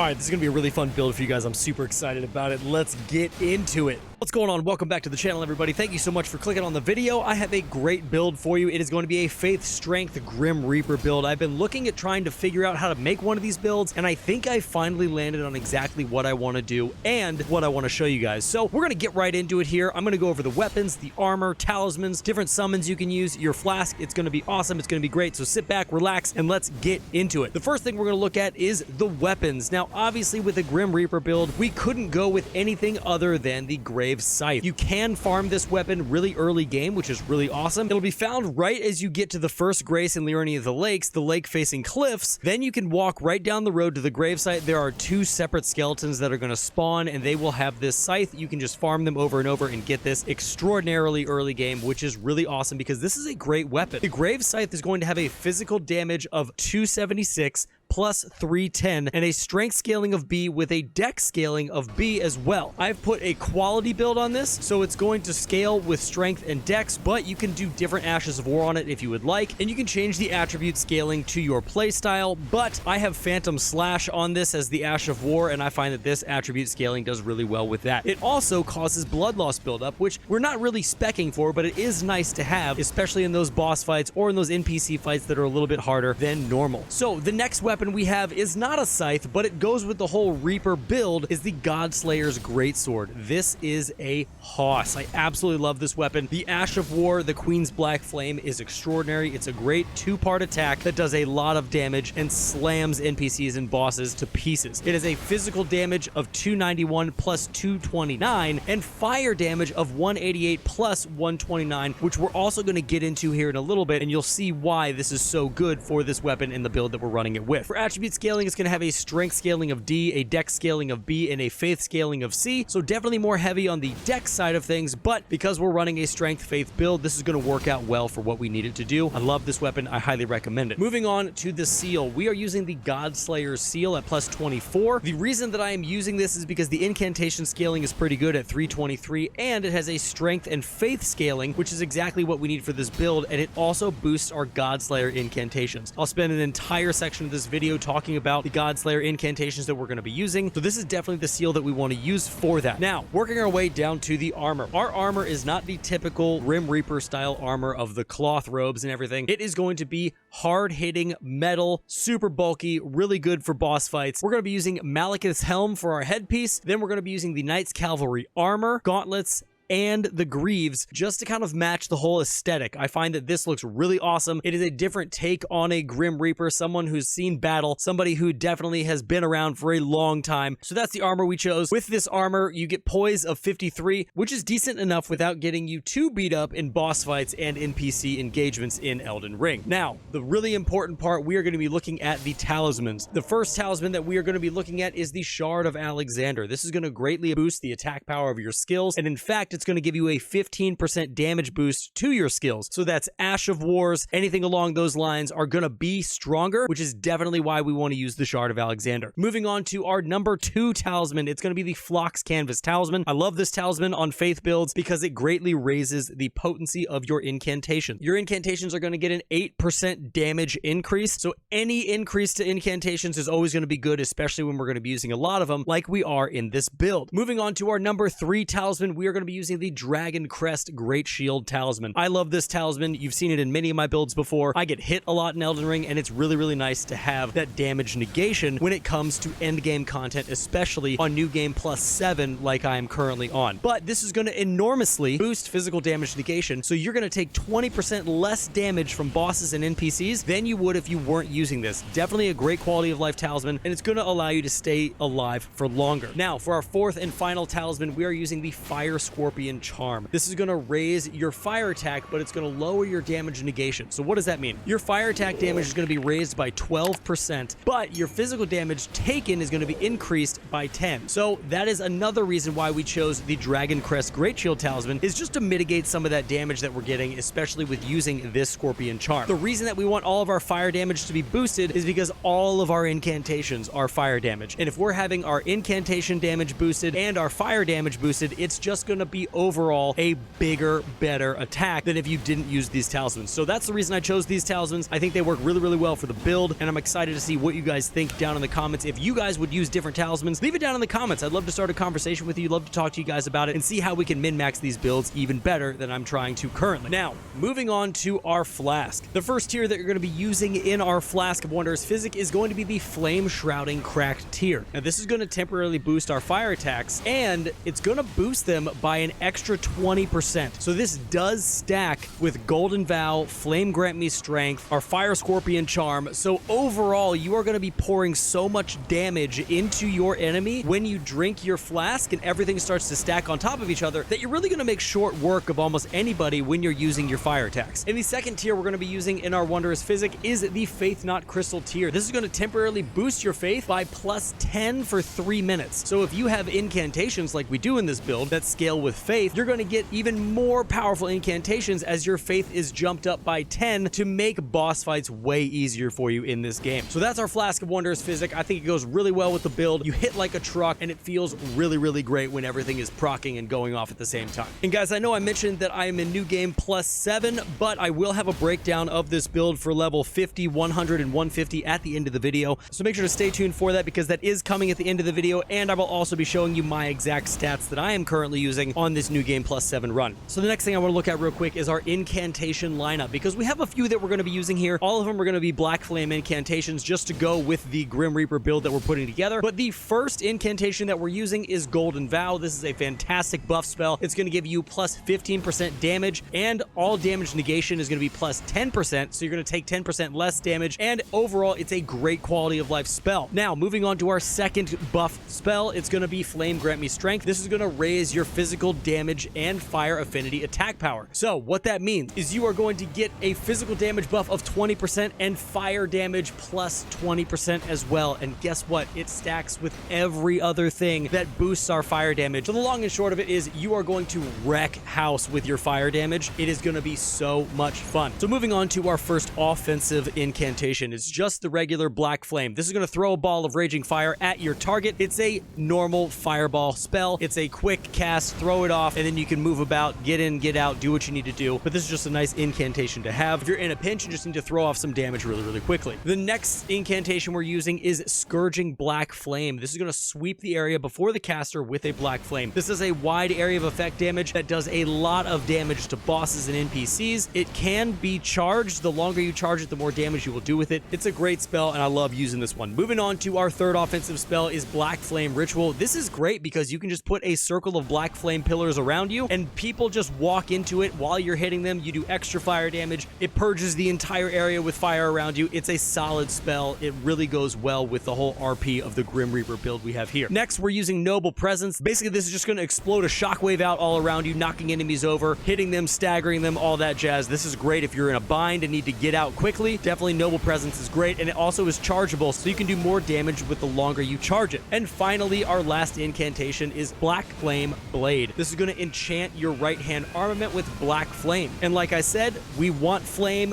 All right, this is going to be a really fun build for you guys. I'm super excited about it. Let's get into it. What's going on? Welcome back to the channel, everybody. Thank you so much for clicking on the video. I have a great build for you. It is going to be a Faith Strength Grim Reaper build. I've been looking at trying to figure out how to make one of these builds, and I think I finally landed on exactly what I want to do and what I want to show you guys. So we're going to get right into it here. I'm going to go over the weapons, the armor, talismans, different summons you can use, your flask. It's going to be awesome. It's going to be great. So sit back, relax, and let's get into it. The first thing we're going to look at is the weapons. Now, obviously, with the Grim Reaper build, we couldn't go with anything other than the Grave Scythe. You can farm this weapon really early game, which is really awesome. It'll be found right as you get to the first Grace in Liurnia of the Lakes, the lake facing cliffs. Then you can walk right down the road to the gravesite. There are two separate skeletons that are going to spawn, and they will have this scythe. You can just farm them over and over and get this extraordinarily early game, which is really awesome because this is a great weapon. The Grave Scythe is going to have a physical damage of 276 plus 310 and a strength scaling of B with a dex scaling of B as well. I've put a quality build on this, so it's going to scale with strength and dex, but you can do different Ashes of War on it if you would like, and you can change the attribute scaling to your playstyle, but I have Phantom Slash on this as the Ash of War, and I find that this attribute scaling does really well with that. It also causes blood loss buildup, which we're not really speccing for, but it is nice to have, especially in those boss fights or in those NPC fights that are a little bit harder than normal. So the next weapon we have is not a scythe, but it goes with the whole Reaper build, is the Godslayer's Greatsword. This is a hoss. I absolutely love this weapon. The Ash of War, the Queen's Black Flame, is extraordinary. It's a great two-part attack that does a lot of damage and slams NPCs and bosses to pieces. It has a physical damage of 291 plus 229 and fire damage of 188 plus 129, which we're also going to get into here in a little bit, and you'll see why this is so good for this weapon in the build that we're running it with. For attribute scaling, it's going to have a strength scaling of D, a dex scaling of B, and a faith scaling of C, so definitely more heavy on the dex side of things, but because we're running a strength faith build, this is going to work out well for what we need it to do. I love this weapon. I highly recommend it. Moving on to the seal, we are using the Godslayer's seal at plus 24. The reason that I am using this is because the incantation scaling is pretty good at 323, and it has a strength and faith scaling, which is exactly what we need for this build, and it also boosts our Godslayer incantations. I'll spend an entire section of this video talking about the Godslayer incantations that we're going to be using, so this is definitely the seal that we want to use for that. Now, working our way down to the armor. Our armor is not the typical Grim Reaper style armor of the cloth robes and everything. It is going to be hard-hitting metal, super bulky, really good for boss fights. We're going to be using Malekith's helm for our headpiece, then we're going to be using the Knight's Cavalry armor, gauntlets, and the greaves just to kind of match the whole aesthetic. I find that this looks really awesome. It is a different take on a Grim Reaper, someone who's seen battle, somebody who definitely has been around for a long time. So that's the armor we chose. With this armor, you get poise of 53, which is decent enough without getting you too beat up in boss fights and NPC engagements in Elden Ring. Now, the really important part, we are going to be looking at the talismans. The first talisman that we are going to be looking at is the Shard of Alexander. This is going to greatly boost the attack power of your skills, and in fact, it's going to give you a 15% damage boost to your skills. So that's Ash of Wars, anything along those lines are going to be stronger, which is definitely why we want to use the Shard of Alexander. Moving on to our number 2 talisman, it's going to be the Phlox Canvas talisman. I love this talisman on faith builds because it greatly raises the potency of your incantation. Your incantations are going to get an 8% damage increase, so any increase to incantations is always going to be good, especially when we're going to be using a lot of them like we are in this build. Moving on to our number 3 talisman, we are going to be using the Dragon Crest Great Shield talisman. I love this talisman. You've seen it in many of my builds before. I get hit a lot in Elden Ring, and it's really, really nice to have that damage negation when it comes to end game content, especially on New Game Plus 7 like I am currently on. But this is going to enormously boost physical damage negation, so you're going to take 20% less damage from bosses and NPCs than you would if you weren't using this. Definitely a great quality of life talisman, and it's going to allow you to stay alive for longer. Now, for our 4th and final talisman, we are using the Fire Scorpion Charm. This is going to raise your fire attack, but it's going to lower your damage negation. So what does that mean? Your fire attack damage is going to be raised by 12%, but your physical damage taken is going to be increased by 10. So that is another reason why we chose the Dragon Crest Great Shield Talisman, is just to mitigate some of that damage that we're getting, especially with using this Scorpion Charm. The reason that we want all of our fire damage to be boosted is because all of our incantations are fire damage. And if we're having our incantation damage boosted and our fire damage boosted, it's just going to be HP overall, a bigger, better attack than if you didn't use these talismans. So that's the reason I chose these talismans. I think they work really, really well for the build, and I'm excited to see what you guys think down in the comments. If you guys would use different talismans, leave it down in the comments. I'd love to start a conversation with you, love to talk to you guys about it, and see how we can min-max these builds even better than I'm trying to currently. Now, moving on to our Flask. The first tier that you're going to be using in our Flask of Wondrous Physic is going to be the Flame Shrouding Cracked tier. Now, this is going to temporarily boost our fire attacks, and it's going to boost them by an extra 20%. So this does stack with Golden Vow, Flame Grant Me Strength, our Fire Scorpion Charm. So overall, you are going to be pouring so much damage into your enemy when you drink your flask and everything starts to stack on top of each other that you're really going to make short work of almost anybody when you're using your fire attacks. In the second tier we're going to be using in our Wondrous Physic is the Faith Not Crystal tier. This is going to temporarily boost your faith by plus 10 for 3 minutes. So if you have incantations like we do in this build that scale with faith, you're going to get even more powerful incantations as your faith is jumped up by 10 to make boss fights way easier for you in this game. So that's our Flask of Wondrous Physic. I think it goes really well with the build. You hit like a truck and it feels really, really great when everything is proccing and going off at the same time. And guys, I know I mentioned that I am in New Game +7, but I will have a breakdown of this build for level 50, 100, and 150 at the end of the video. So make sure to stay tuned for that because that is coming at the end of the video, and I will also be showing you my exact stats that I am currently using on this New Game +7 run. So the next thing I want to look at real quick is our incantation lineup, because we have a few that we're going to be using here. All of them are going to be Black Flame incantations just to go with the Grim Reaper build that we're putting together. But the first incantation that we're using is Golden Vow. This is a fantastic buff spell. It's going to give you plus 15% damage, and all damage negation is going to be plus 10%, so you're going to take 10% less damage, and overall it's a great quality of life spell. Now, moving on to our second buff spell, it's going to be Flame Grant Me Strength. This is going to raise your physical damage and fire affinity attack power. So what that means is you are going to get a physical damage buff of 20% and fire damage plus 20% as well. And guess what? It stacks with every other thing that boosts our fire damage. So the long and short of it is you are going to wreck house with your fire damage. It is going to be so much fun. So moving on to our first offensive incantation, it's just the regular Black Flame. This is going to throw a ball of raging fire at your target. It's a normal fireball spell. It's a quick cast, throw it off, and then you can move about, get in, get out, do what you need to do. But this is just a nice incantation to have. If you're in a pinch, you just need to throw off some damage really, really quickly. The next incantation we're using is Scourging Black Flame. This is going to sweep the area before the caster with a Black Flame. This is a wide area of effect damage that does a lot of damage to bosses and NPCs. It can be charged. The longer you charge it, the more damage you will do with it. It's a great spell, and I love using this one. Moving on to our third offensive spell is Black Flame Ritual. This is great because you can just put a circle of Black Flame pillars around you, and people just walk into it while you're hitting them. You do extra fire damage. It purges the entire area with fire around you. It's a solid spell. It really goes well with the whole RP of the Grim Reaper build we have here. Next, we're using Noble Presence. Basically, this is just going to explode a shockwave out all around you, knocking enemies over, hitting them, staggering them, all that jazz. This is great if you're in a bind and need to get out quickly. Definitely Noble Presence is great, and it also is chargeable, so you can do more damage with the longer you charge it. And finally, our last incantation is Black Flame Blade. This is going to enchant your right-hand armament with Black Flame. And like I said, we want flame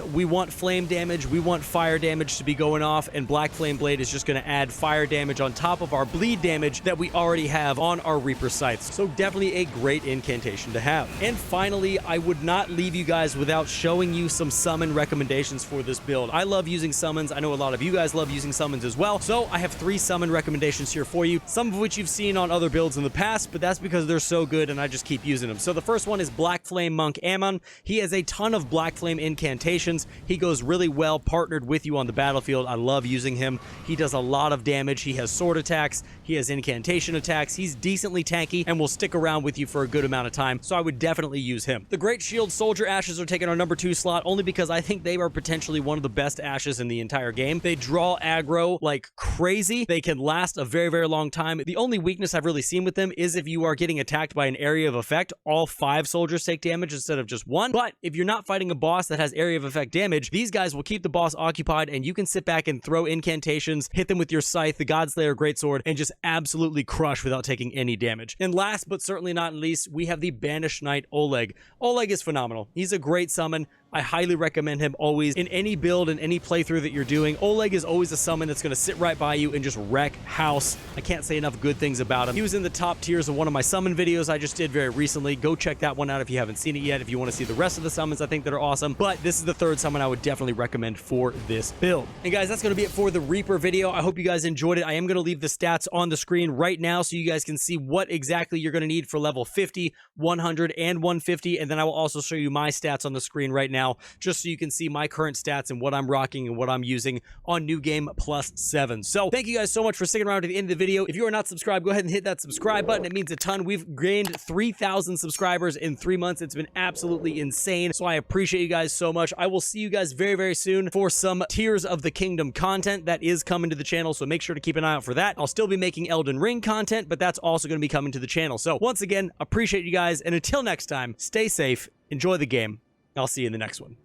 damage, we want fire damage to be going off, and Black Flame Blade is just going to add fire damage on top of our bleed damage that we already have on our Reaper sights. So definitely a great incantation to have. And finally, I would not leave you guys without showing you some summon recommendations for this build. I love using summons. I know a lot of you guys love using summons as well. So I have 3 summon recommendations here for you, some of which you've seen on other builds in the past, but that's because they're so good and I just keep using them. So the first one is Black Flame Monk Ammon. He has a ton of Black Flame incantations. He goes really well partnered with you on the battlefield. I love using him. He does a lot of damage. He has sword attacks. He has incantation attacks. He's decently tanky and will stick around with you for a good amount of time. So I would definitely use him. The Great Shield Soldier Ashes are taking our number 2 slot only because I think they are potentially one of the best ashes in the entire game. They draw aggro like crazy. They can last a very, very long time. The only weakness I've really seen with them is if you are getting attacked by an area of effect, all 5 soldiers take damage instead of just 1. But if you're not fighting a boss that has area of effect damage, these guys will keep the boss occupied and you can sit back and throw incantations, hit them with your scythe, the Godslayer Greatsword, and just absolutely crush without taking any damage. And last but certainly not least, we have the Banished Knight Oleg. Oleg is phenomenal. He's a great summon, I highly recommend him always in any build, in any playthrough that you're doing. Oleg is always a summon that's going to sit right by you and just wreck house. I can't say enough good things about him. He was in the top tiers of one of my summon videos I just did very recently. Go check that one out if you haven't seen it yet, if you want to see the rest of the summons I think that are awesome. But this is the third summon I would definitely recommend for this build. And guys, that's going to be it for the Reaper video. I hope you guys enjoyed it. I am going to leave the stats on the screen right now so you guys can see what exactly you're going to need for level 50, 100, and 150. And then I will also show you my stats on the screen right now, just so you can see my current stats and what I'm rocking and what I'm using on New Game Plus 7. So thank you guys so much for sticking around to the end of the video. If you are not subscribed, go ahead and hit that subscribe button. It means a ton. We've gained 3,000 subscribers in 3 months. It's been absolutely insane. So I appreciate you guys so much. I will see you guys very, very soon for some Tears of the Kingdom content that is coming to the channel. So make sure to keep an eye out for that. I'll still be making Elden Ring content, but that's also going to be coming to the channel. So once again, appreciate you guys. And until next time, stay safe, enjoy the game. I'll see you in the next one.